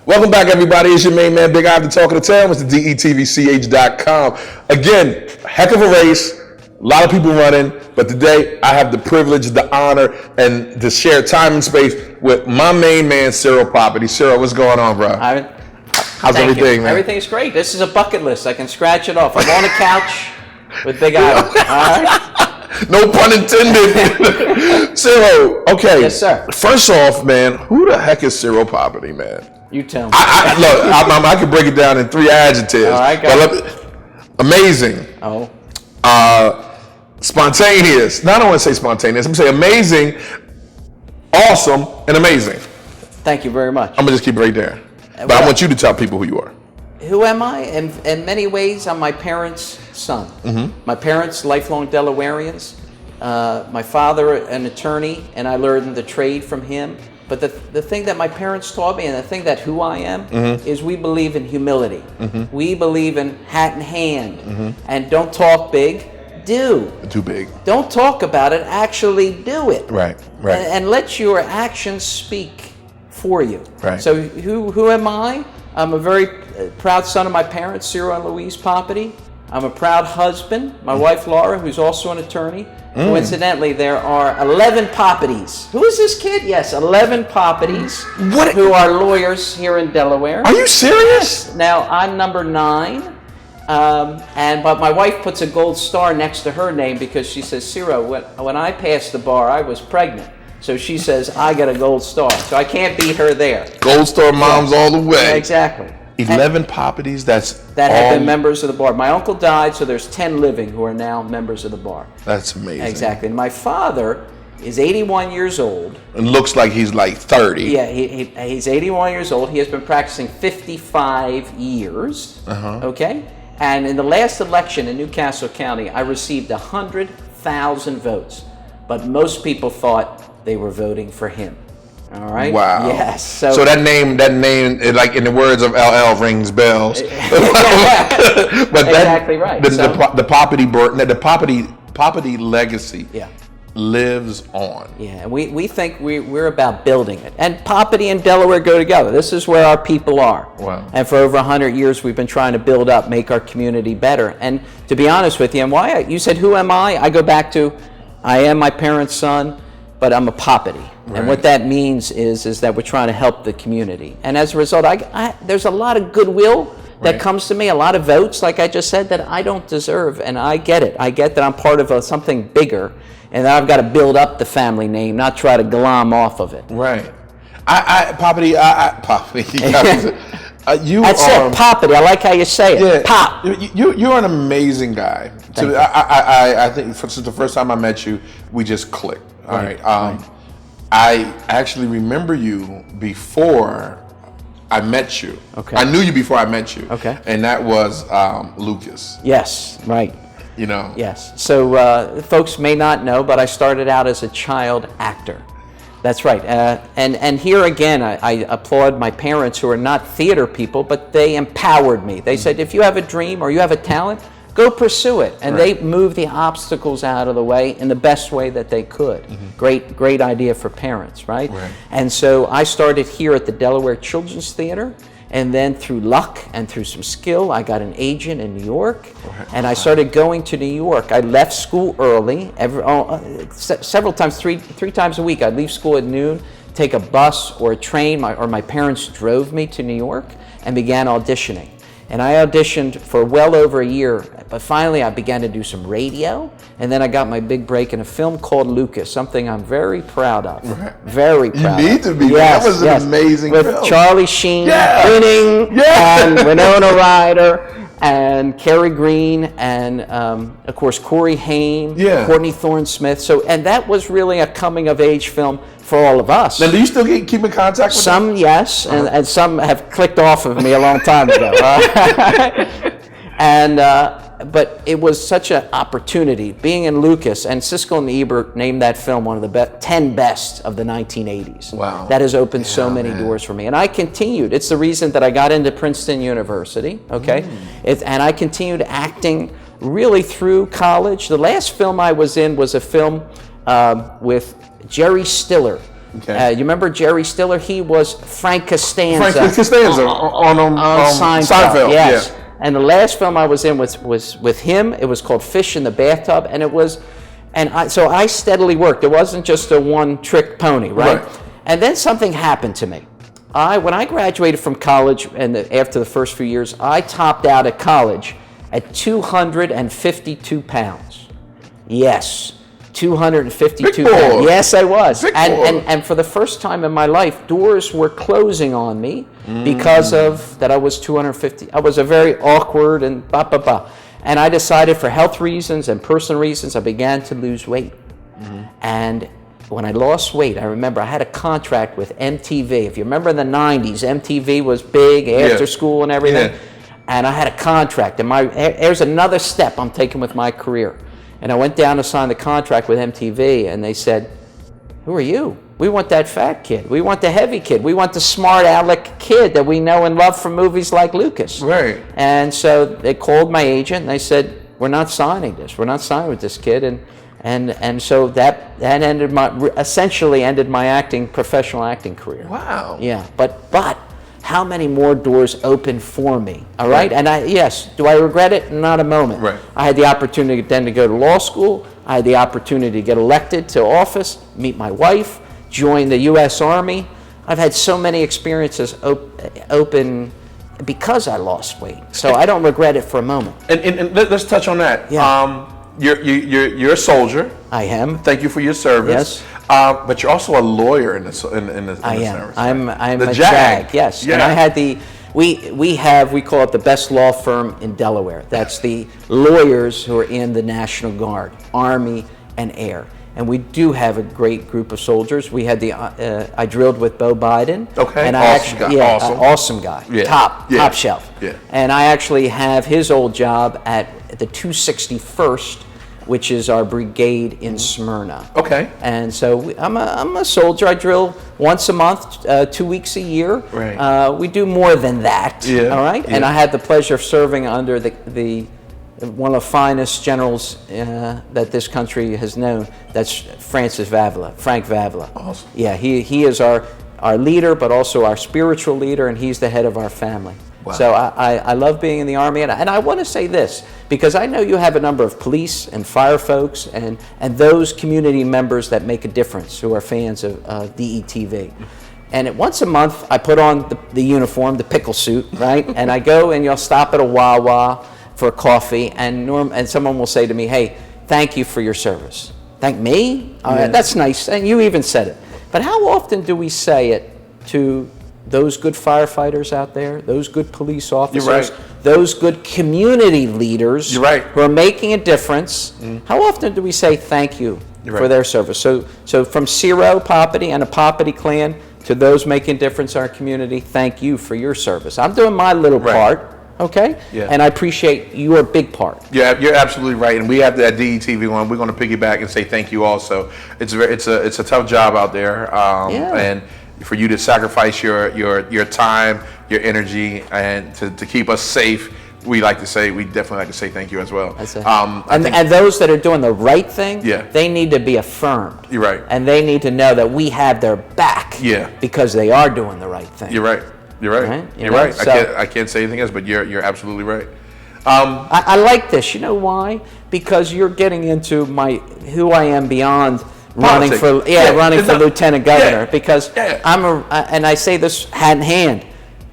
Welcome back, everybody. It's your main man, Big Eye, the talk of the town. It's the DETVCH.com. Again, heck of a race. A lot of people running, but today I have the privilege, the honor, and to share time and space with my main man, Ciro Poppiti. Ciro, what's going on, bro? How's everything, man? Everything's great. This is a bucket list. I can scratch it off. I'm on a couch with Big Eye. All right? No pun intended. Ciro, okay. Yes, sir. First off, man, who the heck is Ciro Poppiti, man? You tell me. I can break it down in 3 adjectives. All right, go. Amazing. Oh. Spontaneous. No, I don't want to say spontaneous. I'm going to say amazing, awesome, and amazing. Thank you very much. I'm going to just keep it right there. But I want you to tell people who you are. Who am I? In many ways, I'm my parents' son. Mm-hmm. My parents, lifelong Delawareans. My father, an attorney, and I learned the trade from him. But the thing that my parents taught me, and the thing that who I am, is we believe in humility. Mm-hmm. We believe in hat in hand. And don't talk big, do. Too big. Don't talk about it, actually do it. Right. And let your actions speak for you. Right. So who am I? I'm a very proud son of my parents, Ciro and Louise Poppiti. I'm a proud husband. My wife, Laura, who's also an attorney. Coincidentally, there are 11 Poppitis. Who is this kid? Yes, 11 Poppitis who are lawyers here in Delaware. Are you serious? Yes. Now, I'm number 9. But my wife puts a gold star next to her name because she says, Ciro, when I passed the bar, I was pregnant. So she says, I got a gold star. So I can't beat her there. Gold star moms all the way. Yeah, exactly. 11 Poppitis, that have been members of the bar. My uncle died, so there's 10 living who are now members of the bar. That's amazing. Exactly. And my father is 81 years old. And looks like he's like 30. Yeah, he's 81 years old. He has been practicing 55 years. Okay? And in the last election in Newcastle County, I received 100,000 votes. But most people thought they were voting for him. All right. Wow. Yes. So that name, like in the words of LL, rings bells. But exactly right. The Poppiti legacy. Yeah. Lives on. Yeah, we think we're about building it. And Poppiti and Delaware go together. This is where our people are. Wow. And for over 100 years, we've been trying to build up, make our community better. And to be honest with you, and you said, who am I? I go back to, I am my parents' son, but I'm a Poppiti. Right. And what that means is that we're trying to help the community. And as a result, there's a lot of goodwill that comes to me, a lot of votes, like I just said, that I don't deserve. And I get it. I get that I'm part of something bigger. And I've got to build up the family name, not try to glom off of it. Right. Poppiti. That's it, Poppiti. I like how you say it. Yeah, Pop. You're an amazing guy. I think since the first time I met you, we just clicked. All right. I actually remember you before I met you. Okay. I knew you before I met you. Okay. And that was Lucas. Yes. Right. You know. Yes. So folks may not know, but I started out as a child actor. That's right. And here again, I applaud my parents who are not theater people, but they empowered me. They said, if you have a dream or you have a talent, go pursue it. And they moved the obstacles out of the way in the best way that they could. Great idea for parents, right? And so I started here at the Delaware Children's Theater. And then through luck and through some skill, I got an agent in New York, and I started going to New York. I left school early, several times, three times a week. I'd leave school at noon, take a bus or a train, or my parents drove me to New York, and began auditioning. And I auditioned for well over a year, but finally I began to do some radio, and then I got my big break in a film called Lucas, something I'm very proud of. Very proud. You need to be. Yes, that was an amazing with film. Charlie Sheen winning, and Winona Ryder, and Cary Green, and of course Corey Haim, Courtney Thorne-Smith. And that was really a coming-of-age film for all of us. Now, do you still keep in contact with some? them? Yes, and some have clicked off of me a long time ago. But it was such an opportunity being in Lucas, and Siskel and Ebert named that film one of the 10 best of the 1980s. Wow. That has opened so many doors for me. And I continued. It's the reason that I got into Princeton University, okay? And I continued acting really through college. The last film I was in was a film with Jerry Stiller, Okay. You remember Jerry Stiller? He was Frank Costanza. Frank Costanza on Seinfeld. Yes. Yeah. And the last film I was in was with him. It was called Fish in the Bathtub, and it was, so I steadily worked. It wasn't just a one-trick pony, right? And then something happened to me. When I graduated from college, and after the first few years, I topped out at college at 252 pounds. Yes. 252 pounds. Yes, I was. And for the first time in my life, doors were closing on me because of that I was 250. I was a very awkward and And I decided for health reasons and personal reasons, I began to lose weight. And when I lost weight, I remember I had a contract with MTV. If you remember in the 90s, MTV was big, after school and everything. Yeah. And I had a contract. And there's another step I'm taking with my career. And I went down to sign the contract with MTV, and they said, "Who are you? We want that fat kid. We want the heavy kid. We want the smart aleck kid that we know and love from movies like Lucas." Right. And so they called my agent, and they said, "We're not signing this. We're not signing with this kid." And so that essentially ended my professional acting career. Wow. Yeah, but how many more doors opened for me? All right, and do I regret it? Not a moment. Right. I had the opportunity then to go to law school. I had the opportunity to get elected to office, meet my wife, join the U.S. Army. I've had so many experiences open because I lost weight. So I don't regret it for a moment. And let's touch on that. Yeah. You're a soldier. I am. Thank you for your service. Yes. But you're also a lawyer in the service. I am. I'm the a JAG. JAG. Yes. Yeah. And I had we call it the best law firm in Delaware. That's the lawyers who are in the National Guard, Army, and Air. And we do have a great group of soldiers. We had I drilled with Bo Biden. Okay. And awesome guy. Yeah. Top shelf. Yeah. And I actually have his old job at the 261st, which is our brigade in Smyrna. Okay. And so I'm a soldier. I drill once a month, 2 weeks a year. Right. We do more than that. Yeah. All right. Yeah. And I had the pleasure of serving under the one of the finest generals that this country has known. That's Frank Vavla. Awesome. Yeah. He is our leader, but also our spiritual leader, and he's the head of our family. Wow. So I love being in the Army, and I want to say this, because I know you have a number of police and fire folks and those community members that make a difference who are fans of DETV. And once a month, I put on the uniform, the pickle suit, right? And I go and you'll stop at a Wawa for a coffee, and someone will say to me, "Hey, thank you for your service." Thank me? Yeah. That's nice, and you even said it. But how often do we say it to those good firefighters out there, those good police officers, You're right. those good community leaders You're right. who are making a difference? How often do we say thank you for their service? So from Ciro Poppiti and the Poppiti clan to those making a difference in our community, thank you for your service. I'm doing my little part, okay? Yeah. And I appreciate your big part. Yeah, you're absolutely right, and we have that DETV one. We're going to piggyback and say thank you also. It's a tough job out there, and for you to sacrifice your time, your energy, and to keep us safe, we definitely like to say thank you as well. And those that are doing the right thing, Yeah. they need to be affirmed. You're right. And they need to know that we have their back. Yeah. Because they are doing the right thing. You're right. You're right. Right? You're right. I can't say anything else, but you're absolutely right. I like this. You know why? Because you're getting into who I am beyond running for lieutenant governor. Yeah. Because and I say this hand in hand,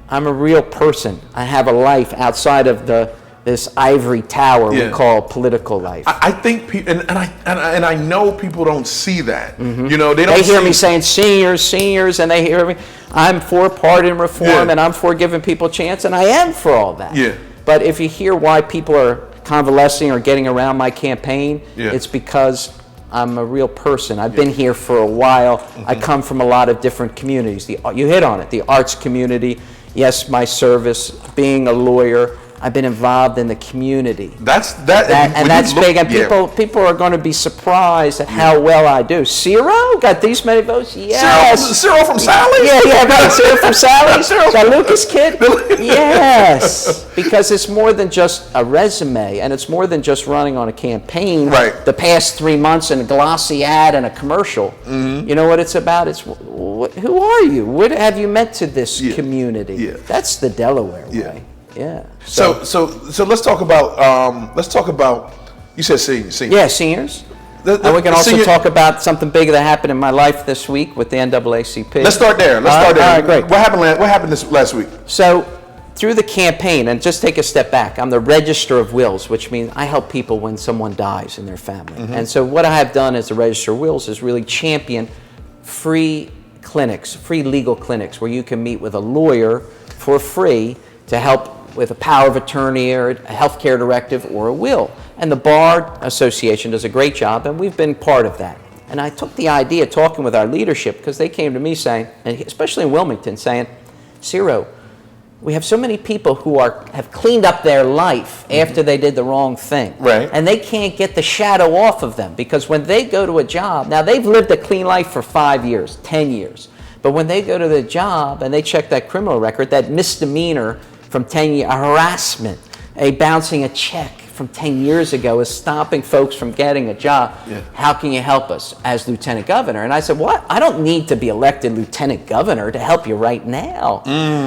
I'm a real person. I have a life outside of this ivory tower we call political life. I think and I know people don't see that. You know, they hear me saying seniors, and they hear me. I'm for pardon reform, and I'm for giving people a chance, and I am for all that. Yeah. But if you hear why people are convalescing or getting around my campaign, it's because I'm a real person. I've been here for a while. I come from a lot of different communities. You hit on it, the arts community. Yes, my service, being a lawyer, I've been involved in the community. That's big. And people are going to be surprised at how well I do. Ciro got these many votes. Yes. Ciro from Sally's. Yeah, right. Ciro from Sally's. That Lucas kid. Yes, because it's more than just a resume, and it's more than just running on a campaign. Right. The past 3 months in a glossy ad and a commercial. Mm-hmm. You know what it's about? It's who are you? What have you meant to this community? Yeah. That's the Delaware way. Yeah. So let's talk about. You said seniors. Yeah, seniors. And we can also talk about something big that happened in my life this week with the NAACP. Let's start there. All right, great. What happened this last week? So through the campaign, and just take a step back, I'm the Register of Wills, which means I help people when someone dies in their family. Mm-hmm. And so what I have done as the Register of Wills is really champion free clinics, free legal clinics, where you can meet with a lawyer for free to help with a power of attorney or a healthcare directive or a will. And the Bar Association does a great job, and we've been part of that. And I took the idea, talking with our leadership, because they came to me saying, and especially in Wilmington, saying, Ciro, we have so many people who have cleaned up their life after they did the wrong thing. Right. And they can't get the shadow off of them, because when they go to a job, now they've lived a clean life for 5 years, 10 years, but when they go to the job and they check that criminal record, that misdemeanor from 10 years, a harassment, a bouncing a check from 10 years ago is stopping folks from getting a job. Yeah. How can you help us as lieutenant governor? And I said, what? I don't need to be elected lieutenant governor to help you right now.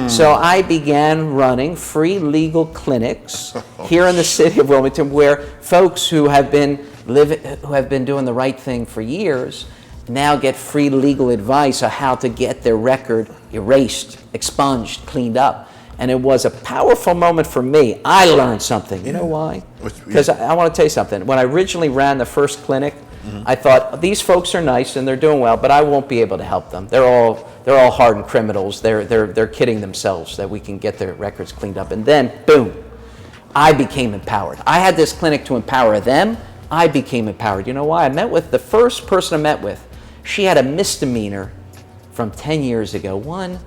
So I began running free legal clinics here in the city of Wilmington, where folks who have been doing the right thing for years now get free legal advice on how to get their record erased, expunged, cleaned up. And it was a powerful moment for me. I learned something. You know why? Because I want to tell you something. When I originally ran the first clinic, I thought, these folks are nice and they're doing well, but I won't be able to help them. They're all hardened criminals. They're kidding themselves that we can get their records cleaned up. And then, boom, I became empowered. I had this clinic to empower them. I became empowered. You know why? The first person I met with, she had a misdemeanor from 10 years ago. One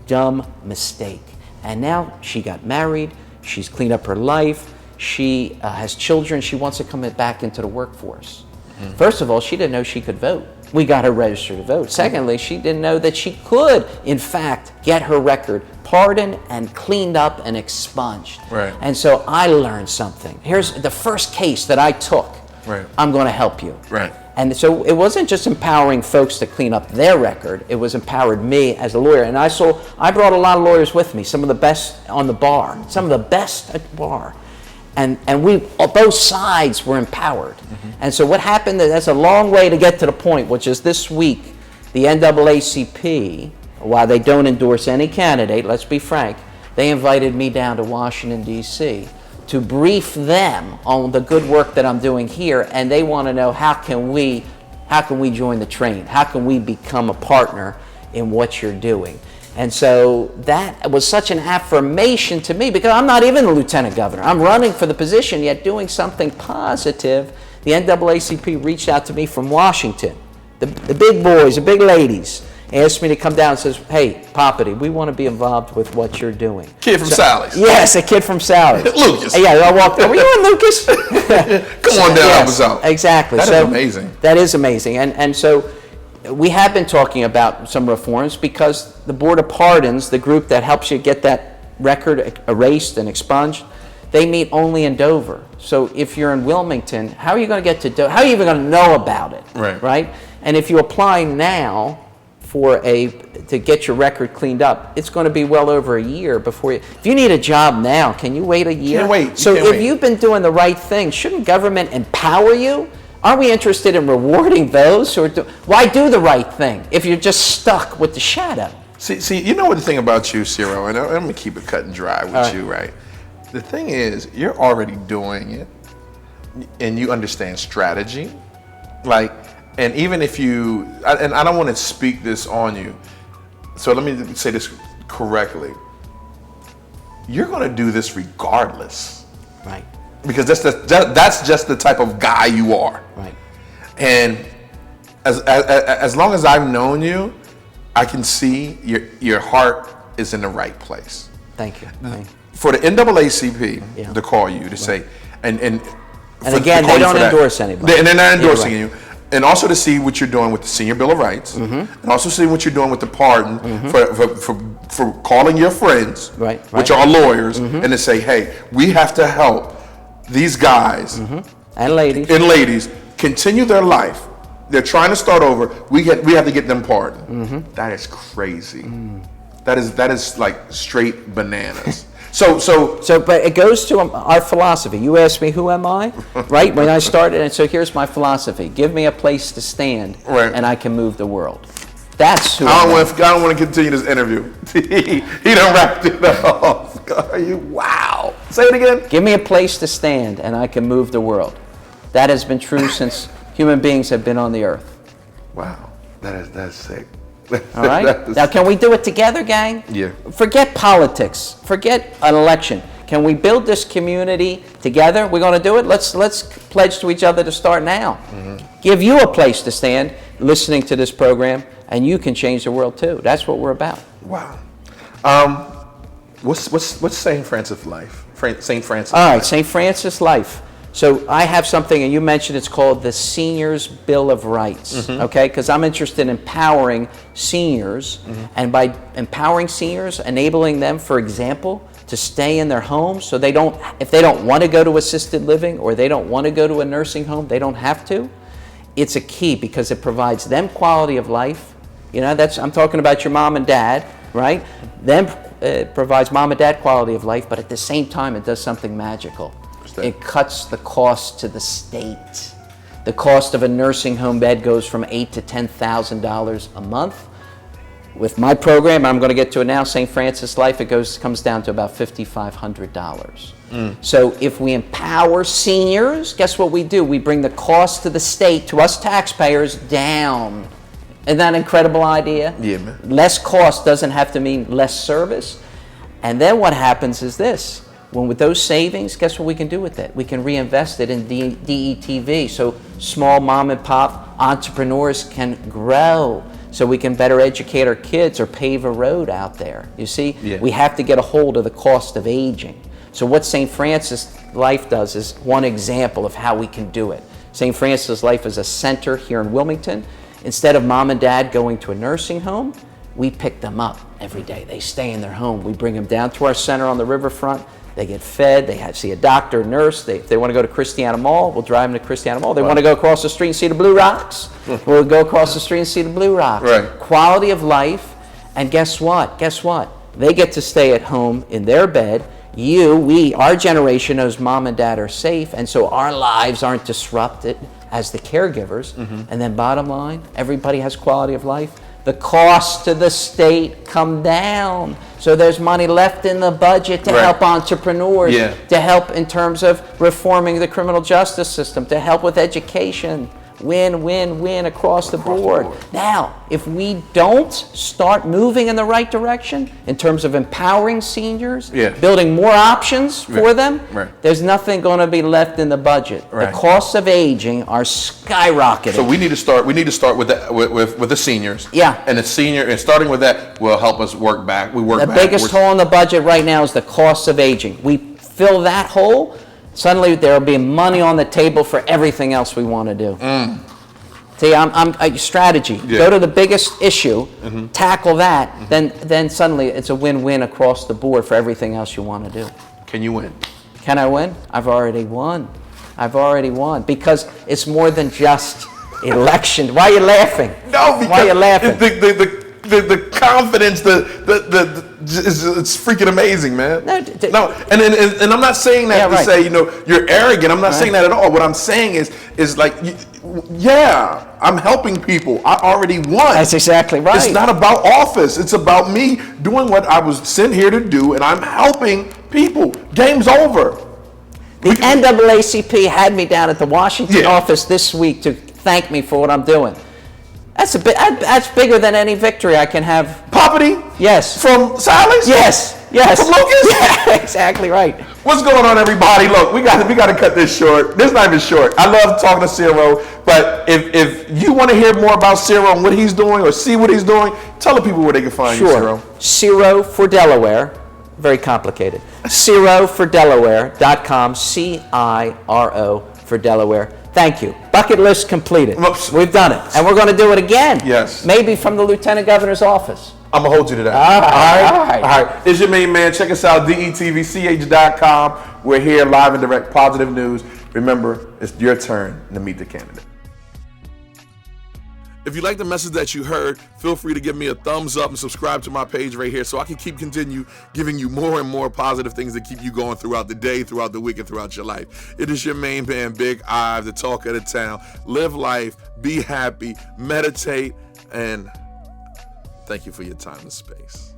dumb mistake. And now she got married, she's cleaned up her life, she has children, she wants to come back into the workforce. Mm-hmm. First of all, she didn't know she could vote. We got her registered to vote. Secondly, she didn't know that she could, in fact, get her record pardoned and cleaned up and expunged. Right. And so I learned something. Here's the first case that I took. Right. I'm going to help you. Right. And so it wasn't just empowering folks to clean up their record, it was empowered me as a lawyer. And I brought a lot of lawyers with me, some of the best on the bar, some of the best at the bar. And both sides were empowered. Mm-hmm. And so what happened, that's a long way to get to the point, which is this week, the NAACP, while they don't endorse any candidate, let's be frank, they invited me down to Washington, D.C., to brief them on the good work that I'm doing here, and they want to know how can we join the train? How can we become a partner in what you're doing? And so that was such an affirmation to me, because I'm not even the lieutenant governor. I'm running for the position, yet doing something positive. The NAACP reached out to me from Washington. The big boys, the big ladies, asked me to come down and says, hey, Poppiti, we want to be involved with what you're doing. Kid from Sally's. Yes, a kid from Sally's. Lucas. Yeah, I walked over. Were you in Lucas? Come on down, help us out. Exactly. That is amazing. That is amazing. And so we have been talking about some reforms, because the Board of Pardons, the group that helps you get that record erased and expunged, they meet only in Dover. So if you're in Wilmington, how are you going to get to Dover? How are you even going to know about it? Right? And if you apply now to get your record cleaned up, it's going to be well over a year before you. If you need a job now, can you wait a year? Can't wait. So if you've been doing the right thing, shouldn't government empower you? Aren't we interested in rewarding those who are why do the right thing if you're just stuck with the shadow? See, you know what the thing about you, Ciro, and I'm going to keep it cut and dry with you, right? The thing is, you're already doing it, and you understand strategy, and even if and I don't want to speak this on you, so let me say this correctly. You're going to do this regardless. Right. Because that's just the type of guy you are. Right. And as long as I've known you, I can see your heart is in the right place. Thank you. for the NAACP Yeah. to call you to say, and again, to call they you don't for that. endorse anybody. And they're not endorsing right. you. And also to see what you're doing with the Senior Bill of Rights, and also see what you're doing with the pardon for calling your friends, Right, which right. are lawyers, and to say, hey, we have to help these guys And ladies. and ladies continue their life. They're trying to start over. We have to get them pardoned. That is crazy. That is like straight bananas. So, but it goes to our philosophy. You asked me, who am I? Right? When I started, and so here's my philosophy. Give me a place to stand, Right. and I can move the world. That's who I I am. don't want to continue this interview. he done wrapped it up. Wow. Say it again. Give me a place to stand, and I can move the world. That has been true since human beings have been on the earth. Wow. That's sick. All right? Now, can we do it together, gang? Yeah. Forget politics. Forget an election. Can we build this community together? We're going to do it? Let's pledge to each other to start now. Give you a place to stand listening to this program, and you can change the world too. That's what we're about. Wow. What's St. Francis' life? St. Francis. All right, St. Francis' life. So I have something, and you mentioned it's called the Seniors' Bill of Rights, okay? Because I'm interested in empowering seniors, and by empowering seniors, enabling them, for example, to stay in their homes so if they don't want to go to assisted living or they don't want to go to a nursing home, they don't have to. It's a key because it provides them quality of life. You know, I'm talking about your mom and dad, right? Then it provides mom and dad quality of life, but at the same time, it does something magical. It cuts the cost to the state. The cost of a nursing home bed goes from $8,000 to $10,000 a month. With my program, I'm going to get to it now, St. Francis Life, it comes down to about $5,500. So if we empower seniors, guess what we do? We bring the cost to the state, to us taxpayers, down. Isn't that an incredible idea? Yeah, man. Less cost doesn't have to mean less service. And then what happens is this. With those savings, guess what we can do with it? We can reinvest it in DETV, so small mom and pop entrepreneurs can grow, so we can better educate our kids or pave a road out there. You see, we have to get a hold of the cost of aging. So what St. Francis Life does is one example of how we can do it. St. Francis Life is a center here in Wilmington. Instead of mom and dad going to a nursing home, we pick them up every day. They stay in their home. We bring them down to our center on the riverfront. They get fed, they see a doctor, nurse. If they want to go to Christiana Mall, we'll drive them to Christiana Mall. They want to go across the street and see the Blue Rocks, we'll go across the street and see the Blue Rocks. Right. Quality of life, and guess what? They get to stay at home in their bed. Our generation knows mom and dad are safe, and so our lives aren't disrupted as the caregivers. And then bottom line, everybody has quality of life. The costs to the state come down. So there's money left in the budget to help entrepreneurs, to help in terms of reforming the criminal justice system, to help with education. Win, win, win across the board. Now, if we don't start moving in the right direction in terms of empowering seniors, building more options for them, there's nothing going to be left in the budget. The costs of aging are skyrocketing. So we need to start with the seniors. Yeah. And starting with that will help us work back. The biggest hole in the budget right now is the costs of aging. We fill that hole, suddenly there will be money on the table for everything else we want to do. See, I'm strategy. Go to the biggest issue, tackle that, then suddenly it's a win-win across the board for everything else you want to do. Can you win? Can I win? I've already won. Because it's more than just election. Why are you laughing? No, because why are you laughing? The confidence, it's freaking amazing, man. No, and I'm not saying that to say you're arrogant. I'm not saying that at all. What I'm saying is like, I'm helping people. I already won. That's exactly right. It's not about office. It's about me doing what I was sent here to do, and I'm helping people. Game's over. The NAACP had me down at the Washington office this week to thank me for what I'm doing. That's bigger than any victory I can have. Poppiti? Yes. From Silas? Yes. From Lucas? Yeah, exactly right. What's going on, everybody? Look, we got to cut this short. This is not even short. I love talking to Ciro, but if you want to hear more about Ciro and what he's doing or see what he's doing, tell the people where they can find you, Ciro. Ciro for Delaware. Very complicated. CiroForDelaware.com, CIRO for Delaware. Thank you. Bucket list completed. Oops. We've done it. And we're going to do it again. Yes. Maybe from the Lieutenant Governor's office. I'm going to hold you to that. All right. All right. It's your main man. Check us out, DETVCH.com. We're here live and direct, positive news. Remember, it's your turn to meet the candidate. If you like the message that you heard, feel free to give me a thumbs up and subscribe to my page right here so I can continue giving you more and more positive things that keep you going throughout the day, throughout the week, and throughout your life. It is your main man, Big Ive, the talk of the town. Live life, be happy, meditate, and thank you for your time and space.